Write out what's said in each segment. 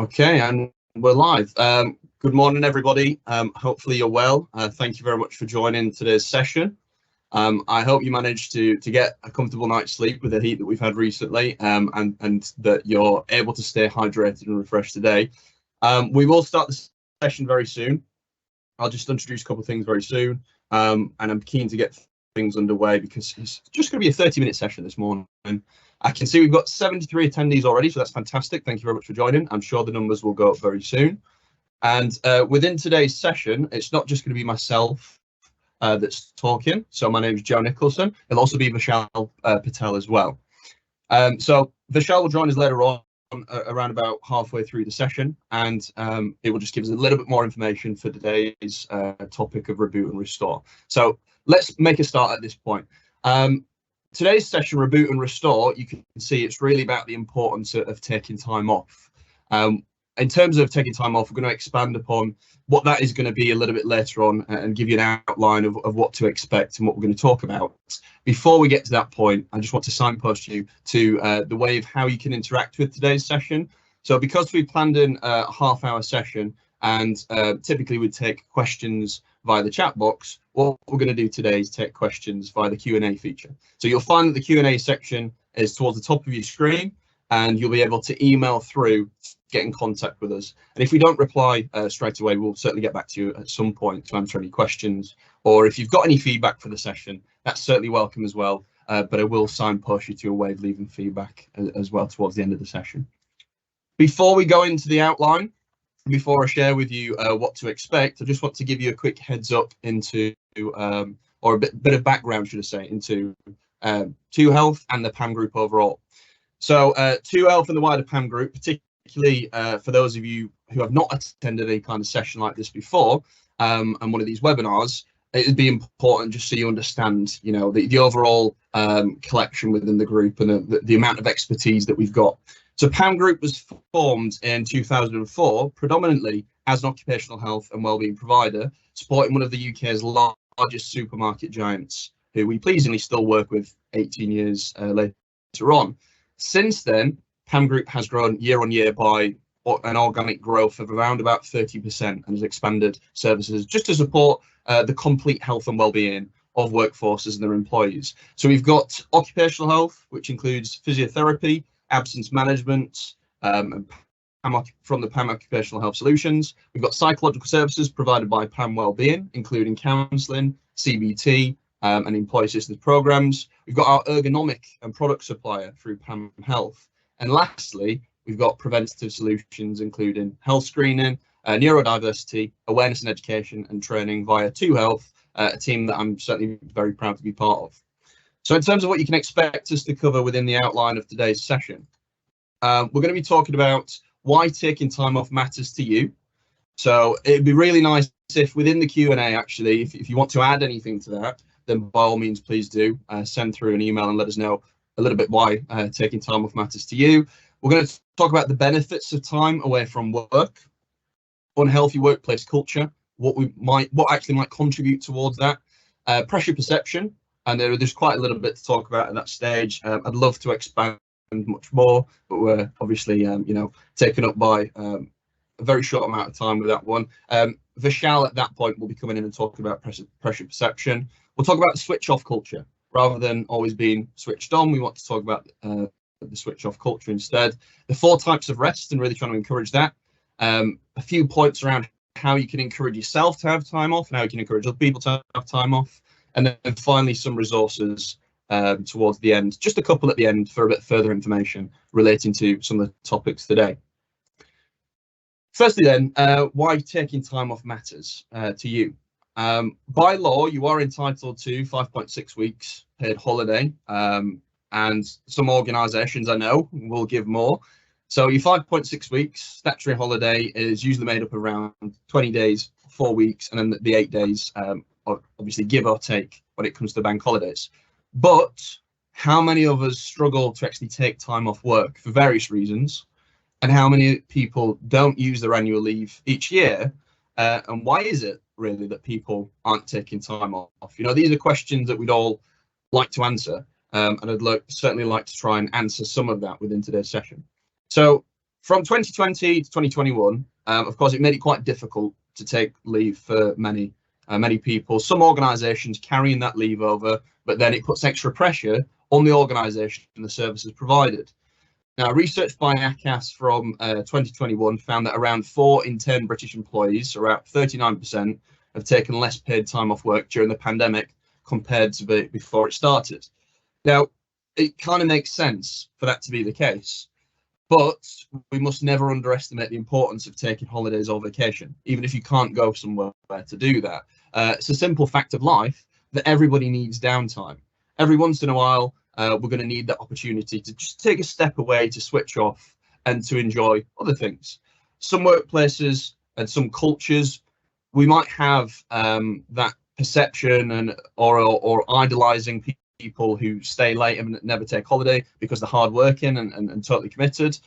Okay, and we're live. Good morning, everybody. Hopefully you're well. Thank you very much for joining today's session. I hope you managed to get a comfortable night's sleep with the heat that we've had recently, and that you're able to stay hydrated and refreshed today. We will start the session very soon. I'll just introduce a couple of things very soon, and I'm keen to get things underway because it's just going to be a 30-minute session this morning. I can see we've got 73 attendees already, so that's fantastic. Thank you very much for joining. I'm sure the numbers will go up very soon. And within today's session, it's not just going to be myself that's talking. So my name is Joe Nicholson. It'll also be Vishal Patel as well. So Vishal will join us later on, around about halfway through the session, and it will just give us a little bit more information for today's topic of reboot and restore. So let's make a start at this point. Today's session, Reboot and Restore, you can see it's really about the importance of taking time off. In terms of taking time off, we're going to expand upon what that is going to be a little bit later on and give you an outline of what to expect and what we're going to talk about. Before we get to that point, I just want to signpost you to the way of how you can interact with today's session. So because we planned in a half-hour session and typically we'd take questions via the chat box, what we're going to do today is take questions via the Q&A feature. So you'll find that the Q&A section is towards the top of your screen, and you'll be able to email through, get in contact with us. And if we don't reply straight away, we'll certainly get back to you at some point to answer any questions. Or if you've got any feedback for the session, that's certainly welcome as well. But I will signpost you to a way of leaving feedback as well towards the end of the session. Before we go into the outline, before I share with you what to expect, I just want to give you a quick heads up into, or a bit of background, should I say, into ToHealth and the PAM Group overall. So ToHealth and the wider PAM Group, particularly for those of you who have not attended any kind of session like this before, and one of these webinars, it would be important just so you understand, you know, the overall collection within the group and the amount of expertise that we've got. So PAM Group was formed in 2004, predominantly as an occupational health and wellbeing provider, supporting one of the UK's largest supermarket giants, who we pleasingly still work with 18 years later on. Since then, PAM Group has grown year on year by an organic growth of around about 30% and has expanded services just to support the complete health and wellbeing of workforces and their employees. So we've got occupational health, which includes physiotherapy, absence management, from the PAM Occupational Health Solutions. We've got psychological services provided by PAM Wellbeing, including counselling, CBT, and employee assistance programs. We've got our ergonomic and product supplier through PAM Health. And lastly, we've got preventative solutions, including health screening, neurodiversity, awareness and education, and training via ToHealth, a team that I'm certainly very proud to be part of. So in terms of what you can expect us to cover within the outline of today's session, we're going to be talking about why taking time off matters to you. So it'd be really nice if within the Q&A, actually, if you want to add anything to that, then by all means, please do send through an email and let us know a little bit why taking time off matters to you. We're going to talk about the benefits of time away from work, unhealthy workplace culture, what actually might contribute towards that, pressure perception. And there's quite a little bit to talk about at that stage. I'd love to expand much more, but we're obviously, taken up by a very short amount of time with that one. Vishal at that point will be coming in and talking about pressure perception. We'll talk about the switch off culture. Rather than always being switched on, we want to talk about the switch off culture instead. The 4 types of rest and really trying to encourage that. A few points around how you can encourage yourself to have time off and how you can encourage other people to have time off. And then finally, some resources towards the end, just a couple at the end for a bit further information relating to some of the topics today. Firstly then, why taking time off matters to you. By law, you are entitled to 5.6 weeks paid holiday, and some organisations I know will give more. So your 5.6 weeks statutory holiday is usually made up of around 20 days, 4 weeks, and then the 8 days, obviously give or take when it comes to bank holidays. But how many of us struggle to actually take time off work for various reasons? And how many people don't use their annual leave each year? And why is it really that people aren't taking time off? You know, these are questions that we'd all like to answer. And I'd certainly like to try and answer some of that within today's session. So From 2020 to 2021, of course, it made it quite difficult to take leave for many people. Some organisations carrying that leave over, but then it puts extra pressure on the organisation and the services provided. Now, research by ACAS from 2021 found that around 4 in 10 British employees, around 39%, have taken less paid time off work during the pandemic compared to before it started. Now, it kind of makes sense for that to be the case, but we must never underestimate the importance of taking holidays or vacation, even if you can't go somewhere to do that. It's a simple fact of life that everybody needs downtime. Every once in a while, we're going to need that opportunity to just take a step away, to switch off and to enjoy other things. Some workplaces and some cultures, we might have that perception and or idolizing people who stay late and never take holiday because they're hardworking and totally committed.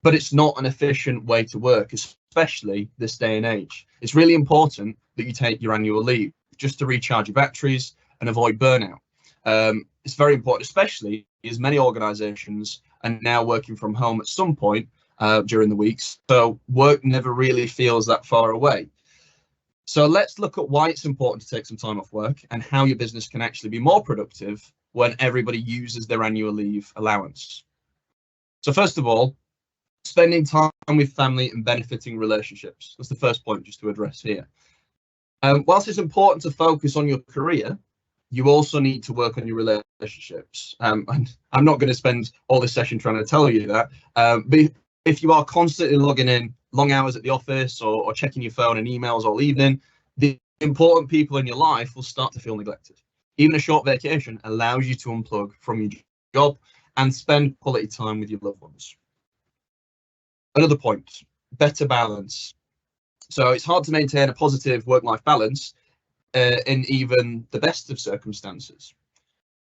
But it's not an efficient way to work, especially this day and age. It's really important that you take your annual leave just to recharge your batteries and avoid burnout. It's very important, especially as many organizations are now working from home at some point during the weeks. So work never really feels that far away. So let's look at why it's important to take some time off work and how your business can actually be more productive when everybody uses their annual leave allowance. So first of all, spending time with family and benefiting relationships. That's the first point just to address here. Whilst it's important to focus on your career, you also need to work on your relationships. And I'm not going to spend all this session trying to tell you that, but if you are constantly logging in long hours at the office or checking your phone and emails all evening, the important people in your life will start to feel neglected. Even a short vacation allows you to unplug from your job and spend quality time with your loved ones. Another point, better balance. So it's hard to maintain a positive work-life balance in even the best of circumstances.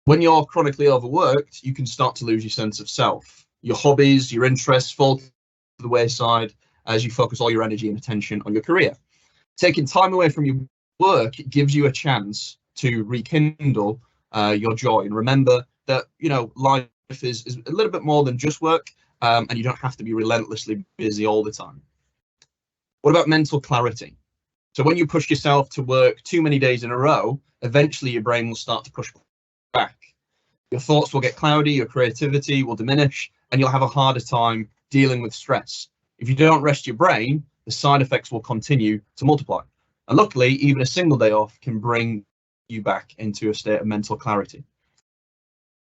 When you're chronically overworked, you can start to lose your sense of self. Your hobbies, your interests fall to the wayside as you focus all your energy and attention on your career. Taking time away from your work, it gives you a chance to rekindle your joy and remember that, you know, life is a little bit more than just work, and you don't have to be relentlessly busy all the time. What about mental clarity? So when you push yourself to work too many days in a row, eventually your brain will start to push back. Your thoughts will get cloudy, your creativity will diminish, and you'll have a harder time dealing with stress. If you don't rest your brain, the side effects will continue to multiply. And luckily, even a single day off can bring you back into a state of mental clarity.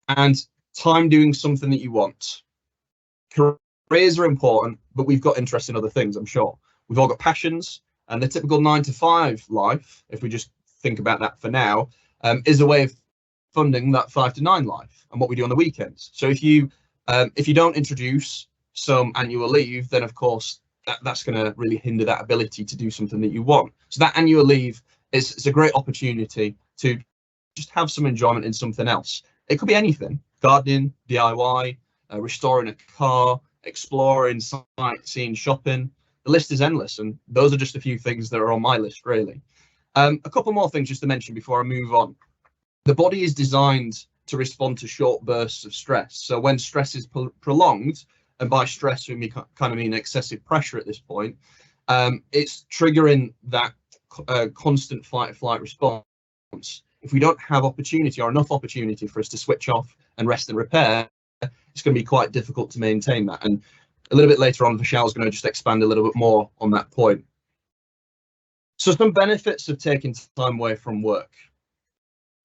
And time doing something that you want. Careers are important, but we've got interest in other things, I'm sure. We've all got passions, and the typical 9-to-5 life, if we just think about that for now, is a way of funding that 5 to 9 life and what we do on the weekends. So if you don't introduce some annual leave, then of course that's going to really hinder that ability to do something that you want. So that annual leave is a great opportunity to just have some enjoyment in something else. It could be anything: gardening, DIY, restoring a car, exploring, sightseeing, shopping. The list is endless, and those are just a few things that are on my list, really. A couple more things just to mention before I move on. The body is designed to respond to short bursts of stress. So when stress is prolonged, and by stress we kind of mean excessive pressure at this point, it's triggering that constant fight or flight response. If we don't have opportunity or enough opportunity for us to switch off and rest and repair, it's going to be quite difficult to maintain that. And a little bit later on, Vishal is going to just expand a little bit more on that point. So some benefits of taking time away from work.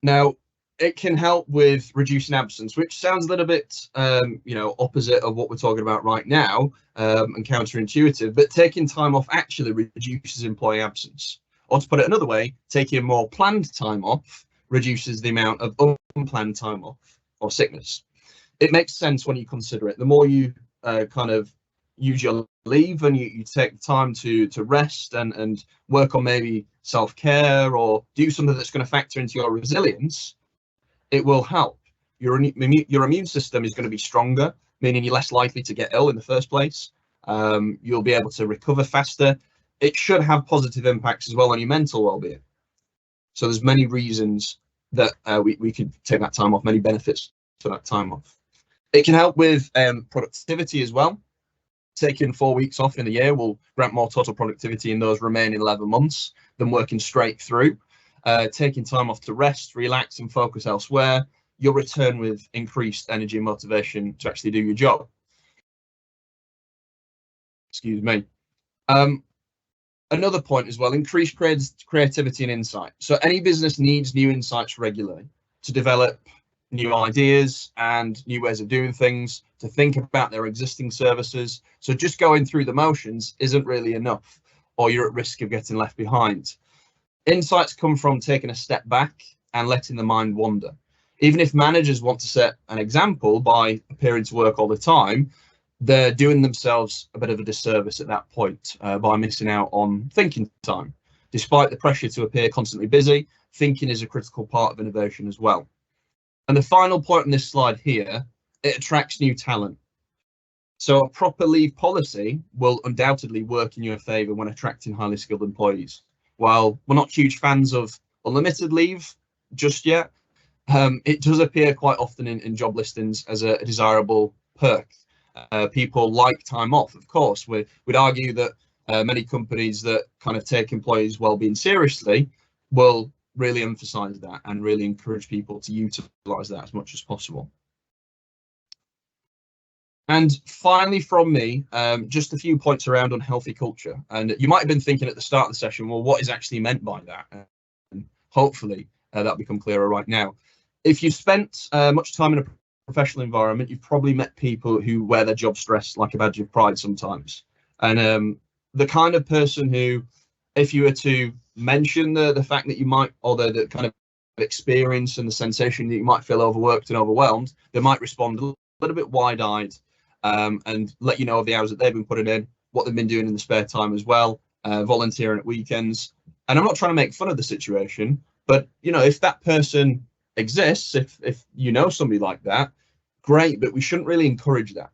Now, it can help with reducing absence, which sounds a little bit, opposite of what we're talking about right now, and counterintuitive, but taking time off actually reduces employee absence. Or to put it another way, taking more planned time off reduces the amount of unplanned time off or sickness. It makes sense when you consider it. The more you kind of use your leave and you take time to rest and work on maybe self-care or do something that's going to factor into your resilience, it will help. Your immune system is going to be stronger, meaning you're less likely to get ill in the first place. You'll be able to recover faster. It should have positive impacts as well on your mental well-being. So there's many reasons that we could take that time off, many benefits for that time off. It can help with productivity as well. taking 4 weeks off in a year will grant more total productivity in those remaining 11 months than working straight through. Taking time off to rest, relax, and focus elsewhere, you'll return with increased energy and motivation to actually do your job. Excuse me. Another point as well, increased creativity and insight. So any business needs new insights regularly to develop new ideas and new ways of doing things, to think about their existing services. So just going through the motions isn't really enough, or you're at risk of getting left behind. Insights come from taking a step back and letting the mind wander. Even if managers want to set an example by appearing to work all the time, they're doing themselves a bit of a disservice at that point by missing out on thinking time. Despite the pressure to appear constantly busy, thinking is a critical part of innovation as well. And the final point on this slide here, it attracts new talent. So a proper leave policy will undoubtedly work in your favour when attracting highly skilled employees. While we're not huge fans of unlimited leave just yet, it does appear quite often in job listings as a desirable perk. People like time off, of course. We'd argue that many companies that kind of take employees' well-being seriously will really emphasize that and really encourage people to utilize that as much as possible. And finally from me, just a few points around unhealthy culture. And you might have been thinking at the start of the session, well, what is actually meant by that? And hopefully that'll become clearer right now. If you've spent much time in a professional environment, you've probably met people who wear their job stress like a badge of pride sometimes. And the kind of person who, if you were to mention the fact that you might, or the kind of experience and the sensation that you might feel overworked and overwhelmed, they might respond a little bit wide-eyed and let you know of the hours that they've been putting in, what they've been doing in the spare time as well, volunteering at weekends. And I'm not trying to make fun of the situation, but you know, if that person exists, if you know somebody like that, great, but we shouldn't really encourage that.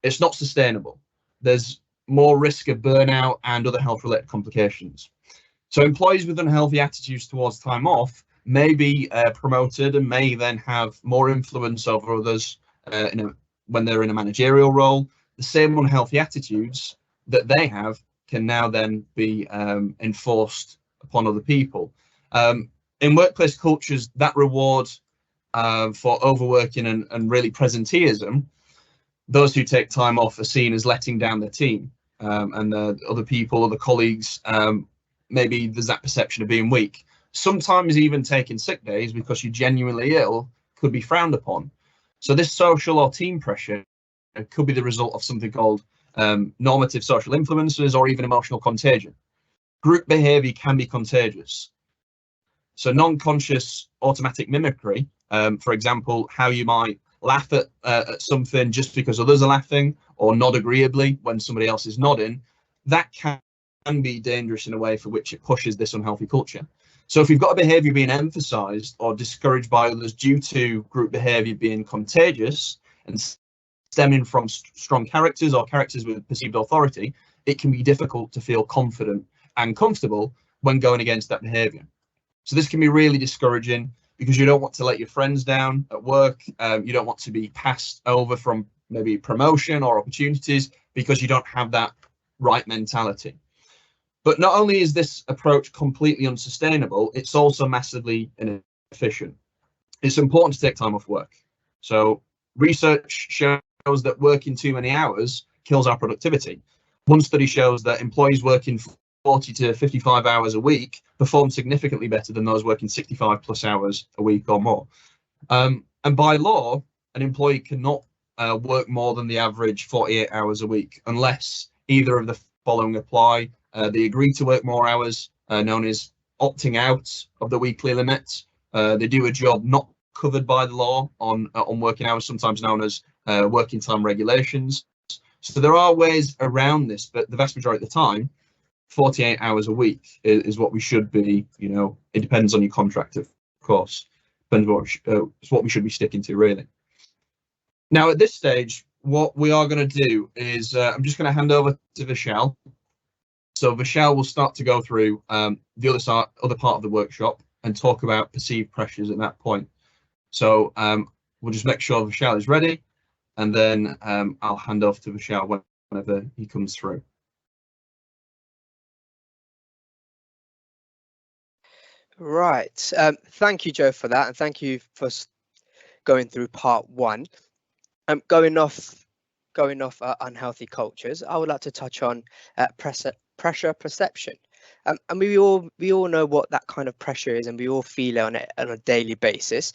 It's not sustainable. There's more risk of burnout and other health related complications. So employees with unhealthy attitudes towards time off may be promoted and may then have more influence over others when they're in a managerial role. The same unhealthy attitudes that they have can now then be enforced upon other people. In workplace cultures, that reward for overworking and really presenteeism, those who take time off are seen as letting down their team, and the other people, other colleagues, maybe there's that perception of being weak. Sometimes even taking sick days because you're genuinely ill could be frowned upon. So this social or team pressure could be the result of something called normative social influences or even emotional contagion. Group behavior can be contagious. So non-conscious automatic mimicry, for example, how you might laugh at something just because others are laughing, or nod agreeably when somebody else is nodding, that can be dangerous in a way for which it pushes this unhealthy culture. So if you've got a behavior being emphasized or discouraged by others due to group behavior being contagious and stemming from strong characters or characters with perceived authority, it can be difficult to feel confident and comfortable when going against that behavior. So this can be really discouraging because you don't want to let your friends down at work. You don't want to be passed over from maybe promotion or opportunities because you don't have that right mentality. But not only is this approach completely unsustainable, it's also massively inefficient. It's important to take time off work. So research shows that working too many hours kills our productivity. One study shows that employees working 40 to 55 hours a week perform significantly better than those working 65 plus hours a week or more. And by law, an employee cannot work more than the average 48 hours a week unless either of the following apply. They agree to work more hours, known as opting out of the weekly limit. They do a job not covered by the law on working hours, sometimes known as working time regulations. So there are ways around this, but the vast majority of the time, 48 hours a week is what we should be. You know, it depends on your contract, of course. Depends what we should be sticking to, really. Now, at this stage, what we are going to do is I'm just going to hand over to Vishal. So Vishal will start to go through the other part of the workshop and talk about perceived pressures at that point. So we'll just make sure Vishal is ready, and then I'll hand off to Vishal whenever he comes through. Right. Thank you, Joe, for that, and thank you for going through part one. Going off unhealthy cultures, I would like to touch on pressure perception. And we all know what that kind of pressure is, and we all feel it on a daily basis.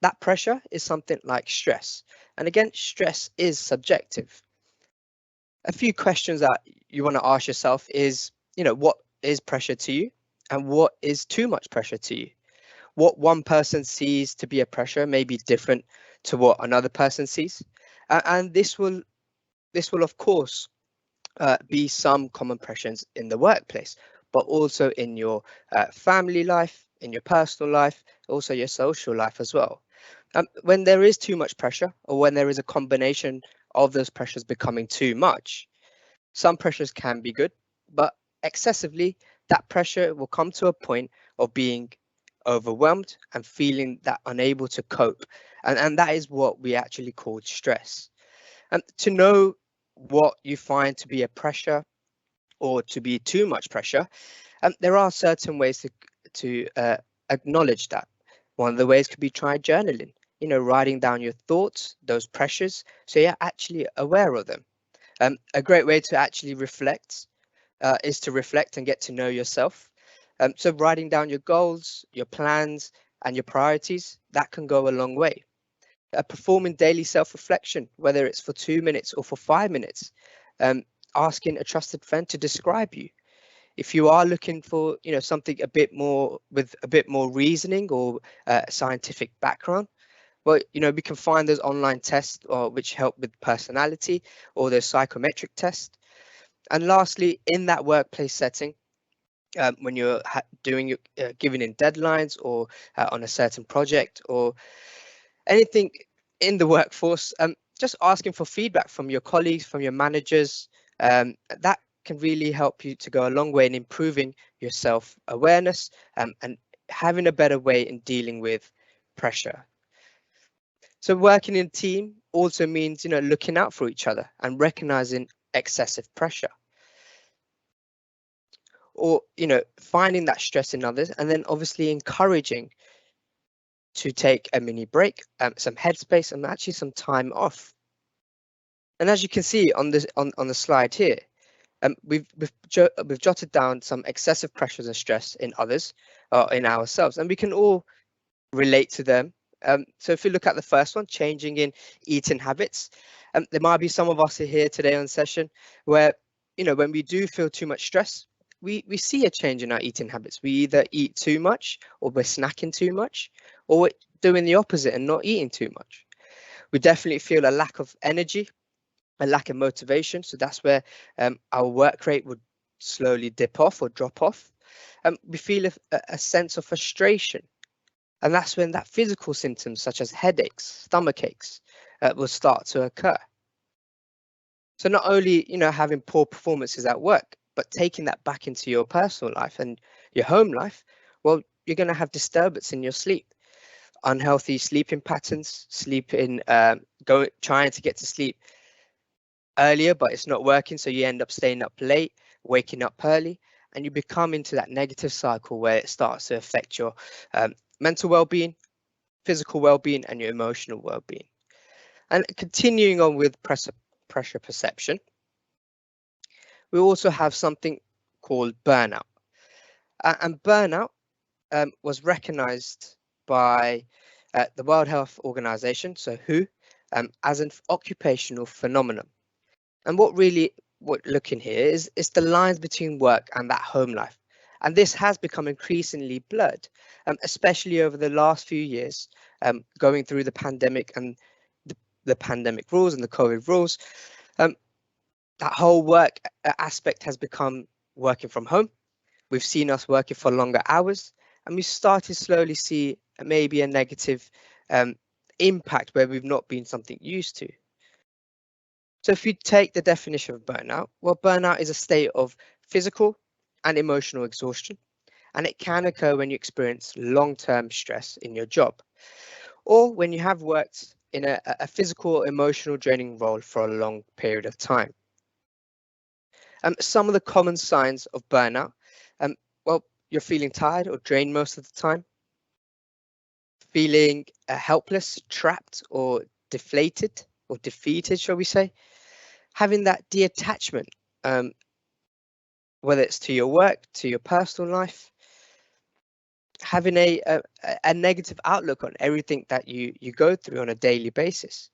That pressure is something like stress. And again, stress is subjective. A few questions that you want to ask yourself is, what is pressure to you, and what is too much pressure to you? What one person sees to be a pressure may be different to what another person sees, and this will of course be some common pressures in the workplace, but also in your family life, in your personal life, also your social life as well. When there is too much pressure, or when there is a combination of those pressures becoming too much, some pressures can be good, but excessively, that pressure will come to a point of being overwhelmed and feeling that unable to cope. And that is what we actually call stress. And to know what you find to be a pressure or to be too much pressure, there are certain ways to acknowledge that. One of the ways could be try journaling, writing down your thoughts, those pressures, so you're actually aware of them. A great way to actually reflect is to reflect and get to know yourself. So writing down your goals, your plans, and your priorities, that can go a long way. Performing daily self-reflection, whether it's for 2 minutes or for 5 minutes, asking a trusted friend to describe you. If you are looking for, something a bit more with a bit more reasoning or scientific background, well, we can find those online tests which help with personality, or those psychometric tests. And lastly, in that workplace setting, when you're doing giving in deadlines, or on a certain project, or anything in the workforce, just asking for feedback from your colleagues, from your managers, that can really help you to go a long way in improving your self-awareness, and having a better way in dealing with pressure. So working in a team also means, looking out for each other and recognizing excessive pressure, or finding that stress in others, and then obviously encouraging to take a mini break, some headspace, and actually some time off. And as you can see on this on the slide here, we've jotted down some excessive pressures and stress in others, in ourselves, and we can all relate to them. So if you look at the first one, changing in eating habits, there might be some of us here today on session where, when we do feel too much stress, we see a change in our eating habits. We either eat too much, or we're snacking too much, or we're doing the opposite and not eating too much. We definitely feel a lack of energy, a lack of motivation. So that's where our work rate would slowly dip off or drop off. We feel a sense of frustration. And that's when that physical symptoms such as headaches, stomach aches, will start to occur. So not only, having poor performances at work, but taking that back into your personal life and your home life, well, you're going to have disturbance in your sleep, unhealthy sleeping patterns, trying to get to sleep earlier, but it's not working. So you end up staying up late, waking up early, and you become into that negative cycle where it starts to affect your mental well-being, physical well-being, and your emotional well-being. And continuing on with pressure perception, we also have something called burnout. And burnout was recognized by the World Health Organization, so WHO, as an occupational phenomenon. And what we're looking here is the lines between work and that home life. And this has become increasingly blurred, especially over the last few years, going through the pandemic and the pandemic rules and the COVID rules. That whole work aspect has become working from home. We've seen us working for longer hours, and we started slowly see maybe a negative impact where we've not been something used to. So if you take the definition of burnout, well, burnout is a state of physical and emotional exhaustion, and it can occur when you experience long-term stress in your job, or when you have worked in a physical or emotional draining role for a long period of time. Some of the common signs of burnout. Well, you're feeling tired or drained most of the time, feeling helpless, trapped, or deflated or defeated, shall we say, having that detachment, whether it's to your work, to your personal life, having a negative outlook on everything that you go through on a daily basis.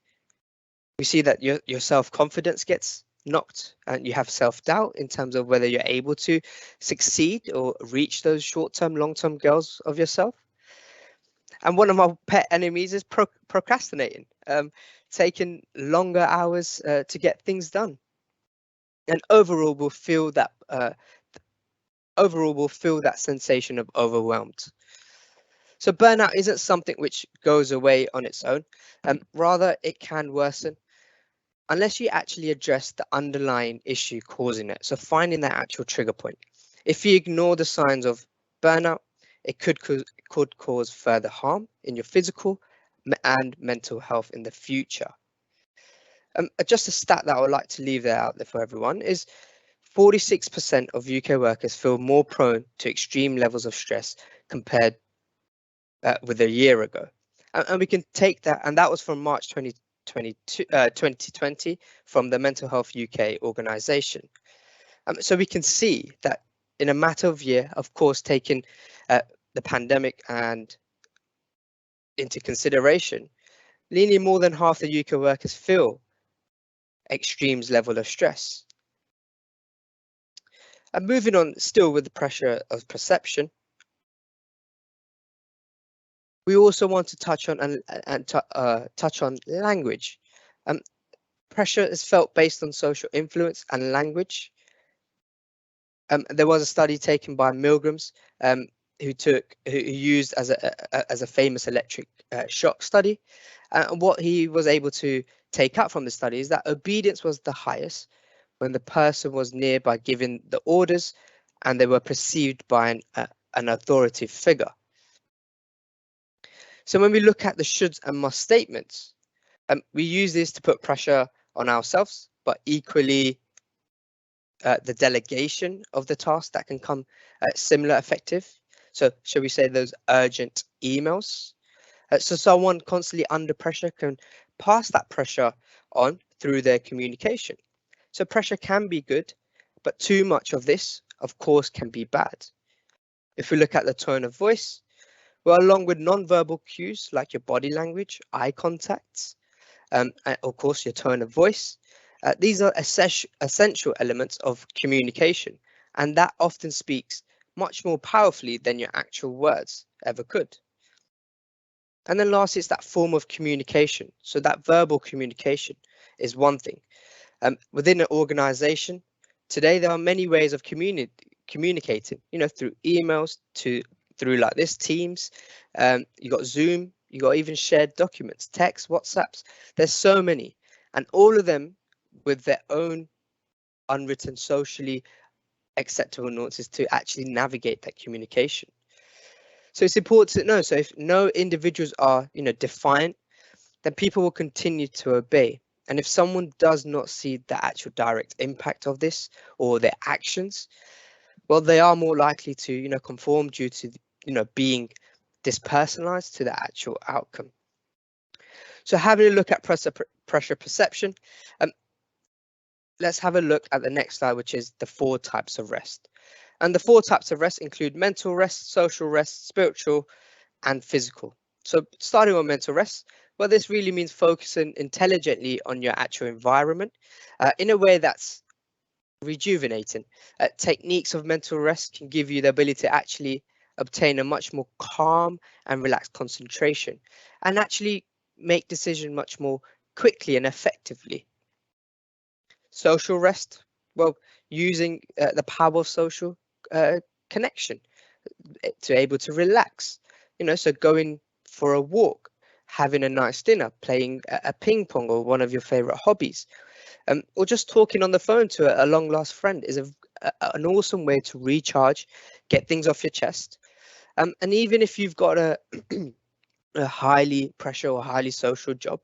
We see that your self-confidence gets knocked and you have self-doubt in terms of whether you're able to succeed or reach those short-term, long-term goals of yourself. And one of my pet enemies is procrastinating, taking longer hours to get things done. And overall, we'll feel that sensation of overwhelmed. So burnout isn't something which goes away on its own. Rather, it can worsen unless you actually address the underlying issue causing it. So finding that actual trigger point. If you ignore the signs of burnout, it could cause further harm in your physical and mental health in the future. Just a stat that I would like to leave there out there for everyone is 46% of UK workers feel more prone to extreme levels of stress compared with a year ago. And we can take that, and that was from March 2020 from the Mental Health UK organisation. So we can see that in a matter of year, of course, taking the pandemic and into consideration, nearly more than half the UK workers feel extremes level of stress. And moving on, still with the pressure of perception, we also want to touch on touch on language. Pressure is felt based on social influence and language. There was a study taken by Milgrams, who used as a famous electric shock study. And what he was able to take out from the study is that obedience was the highest when the person was nearby giving the orders and they were perceived by an authoritative figure. So when we look at the shoulds and must statements, we use this to put pressure on ourselves, but equally the delegation of the task that can come similar effective. So shall we say those urgent emails? So someone constantly under pressure can pass that pressure on through their communication. So pressure can be good, but too much of this, of course, can be bad. If we look at the tone of voice, well, along with non-verbal cues like your body language, eye contacts, and of course, your tone of voice, these are essential elements of communication, and that often speaks much more powerfully than your actual words ever could. And then lastly, it's that form of communication. So that verbal communication is one thing. Within an organization, today there are many ways of communicating, through emails, through like this, Teams, you got Zoom, you got even shared documents, text, WhatsApps. There's so many, and all of them with their own unwritten socially acceptable nuances to actually navigate that communication. So it's important to know. So if no individuals are, defiant, then people will continue to obey. And if someone does not see the actual direct impact of this or their actions, well, they are more likely to, conform due to, being dispersonalized to the actual outcome. So having a look at pressure perception, let's have a look at the next slide, which is the 4 types of rest. And the 4 types of rest include mental rest, social rest, spiritual, and physical. So starting with mental rest, well, this really means focusing intelligently on your actual environment in a way that's rejuvenating. Techniques of mental rest can give you the ability to actually obtain a much more calm and relaxed concentration and actually make decisions much more quickly and effectively. Social rest, well, using the power of social connection to able to relax, so going for a walk, having a nice dinner, playing a ping pong or one of your favorite hobbies, or just talking on the phone to a long lost friend is an awesome way to recharge, get things off your chest. And even if you've got a highly pressure or highly social job,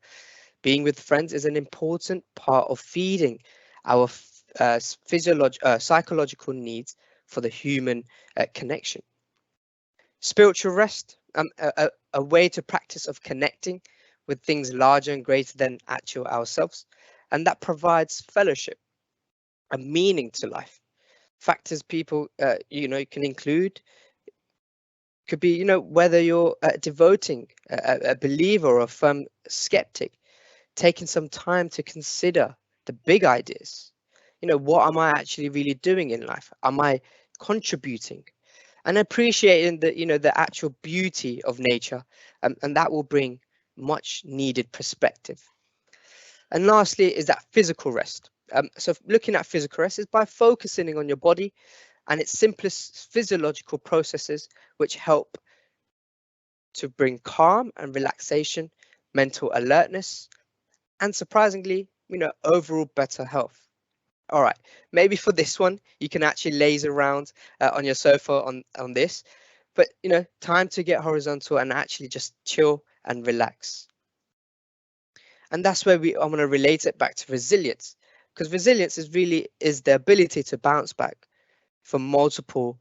being with friends is an important part of feeding our psychological needs for the human connection. Spiritual rest, a way to practice of connecting with things larger and greater than actual ourselves, and that provides fellowship, a meaning to life. Factors people can include could be whether you're devoting a believer or a firm skeptic, taking some time to consider the big ideas. What am I actually really doing in life? Am I contributing? And appreciating the actual beauty of nature, and that will bring much needed perspective. And lastly is that physical rest. So looking at physical rest is by focusing on your body and its simplest physiological processes, which help to bring calm and relaxation, mental alertness, and surprisingly, overall better health. All right, maybe for this one, you can actually laze around on your sofa on this, but time to get horizontal and actually just chill and relax. And that's where I'm going to relate it back to resilience, because resilience is the ability to bounce back from multiple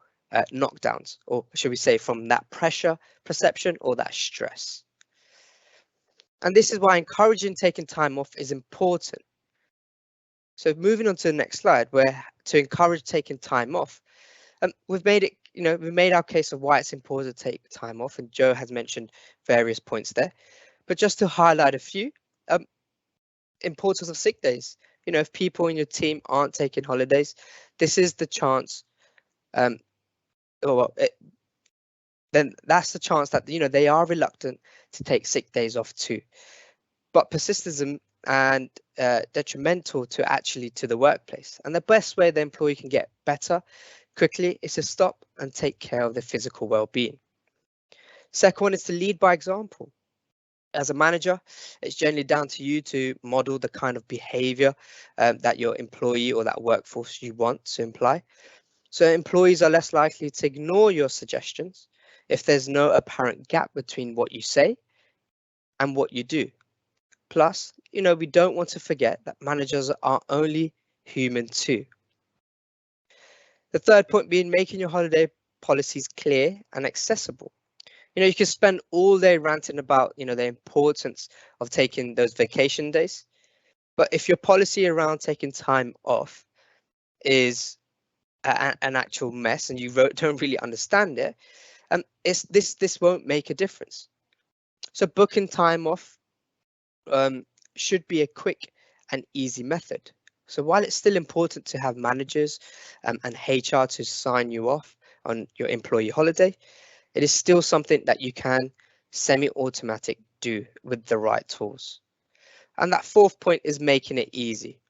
knockdowns, or should we say from that pressure perception or that stress. And this is why encouraging taking time off is important. So moving on to the next slide, where to encourage taking time off, we've made it, we've made our case of why it's important to take time off, and Joe has mentioned various points there. But just to highlight a few, importance of sick days. If people in your team aren't taking holidays, this is the chance. Then that's the chance that they are reluctant to take sick days off too. But persistism and detrimental to the workplace. And the best way the employee can get better quickly is to stop and take care of their physical well-being. Second one is to lead by example. As a manager, it's generally down to you to model the kind of behavior that your employee or that workforce you want to imply. So employees are less likely to ignore your suggestions if there's no apparent gap between what you say and what you do. Plus, we don't want to forget that managers are only human too. The third point being making your holiday policies clear and accessible. You can spend all day ranting about, the importance of taking those vacation days. But if your policy around taking time off is an actual mess and you don't really understand it, this won't make a difference. So booking time off should be a quick and easy method. So while it's still important to have managers and HR to sign you off on your employee holiday, it is still something that you can semi-automatic do with the right tools. And that fourth point is making it easy.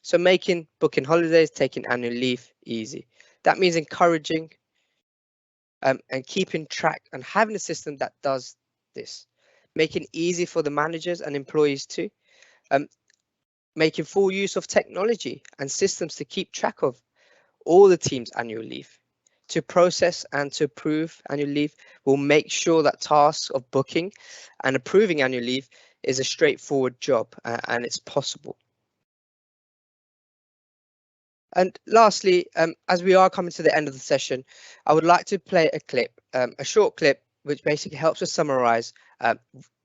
So making booking holidays, taking annual leave easy. That means encouraging and keeping track and having a system that does this. Making it easy for the managers and employees too. Making full use of technology and systems to keep track of all the team's annual leave. To process and to approve annual leave will make sure that tasks of booking and approving annual leave is a straightforward job and it's possible. And lastly, as we are coming to the end of the session, I would like to play a clip, a short clip, which basically helps us summarize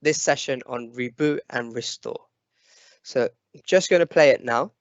this session on reboot and restore. So I'm just going to play it now.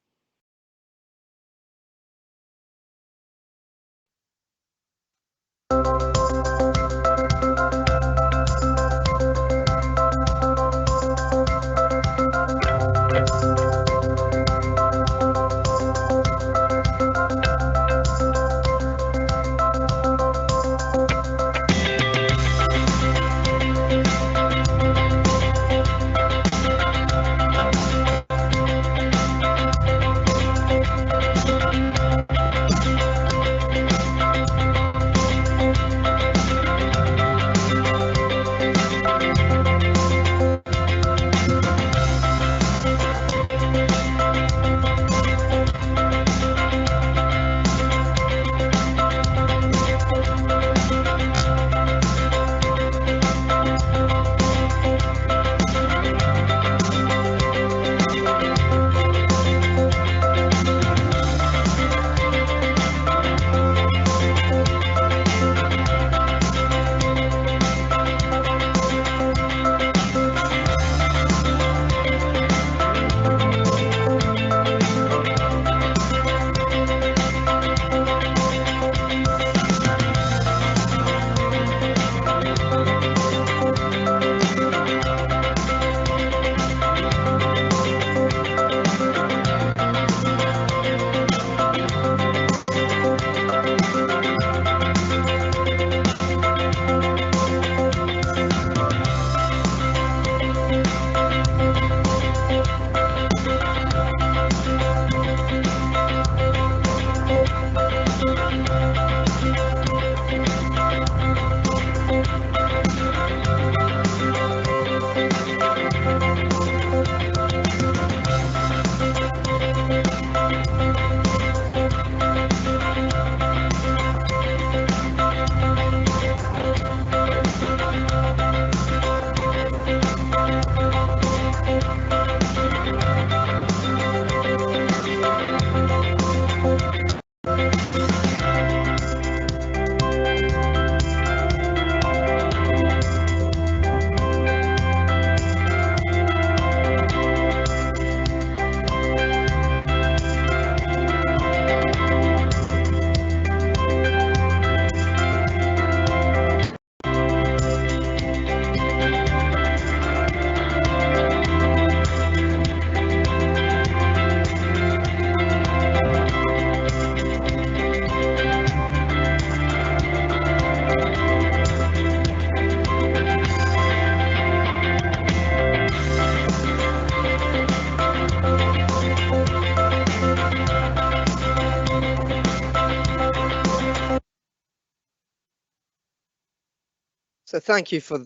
So thank you for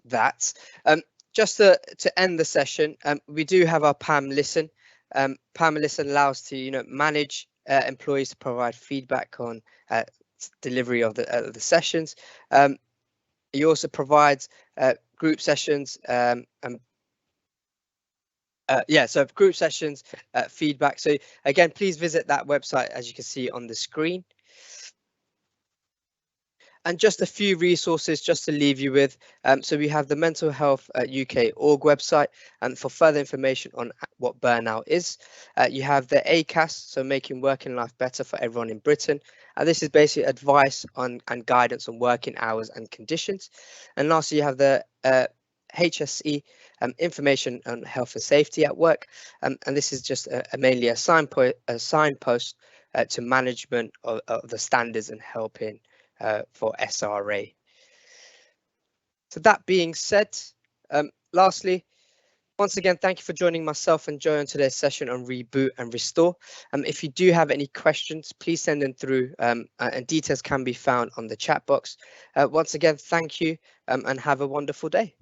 that. Just to end the session, we do have our PAM Listen. PAM Listen allows to manage employees to provide feedback on delivery of the sessions. He also provides group sessions so group sessions feedback. So again, please visit that website as you can see on the screen. And just a few resources just to leave you with. So we have the Mental Health UK org website, and for further information on what burnout is. You have the ACAS, so making working life better for everyone in Britain. And this is basically advice on and guidance on working hours and conditions. And lastly, you have the HSE, information on health and safety at work. And this is just mainly a signpost to management of the standards and helping for SRA. So that being said, lastly, once again, thank you for joining myself and Joe on today's session on Reboot and Restore. If you do have any questions, please send them through, and details can be found on the chat box. Once again, thank you, and have a wonderful day.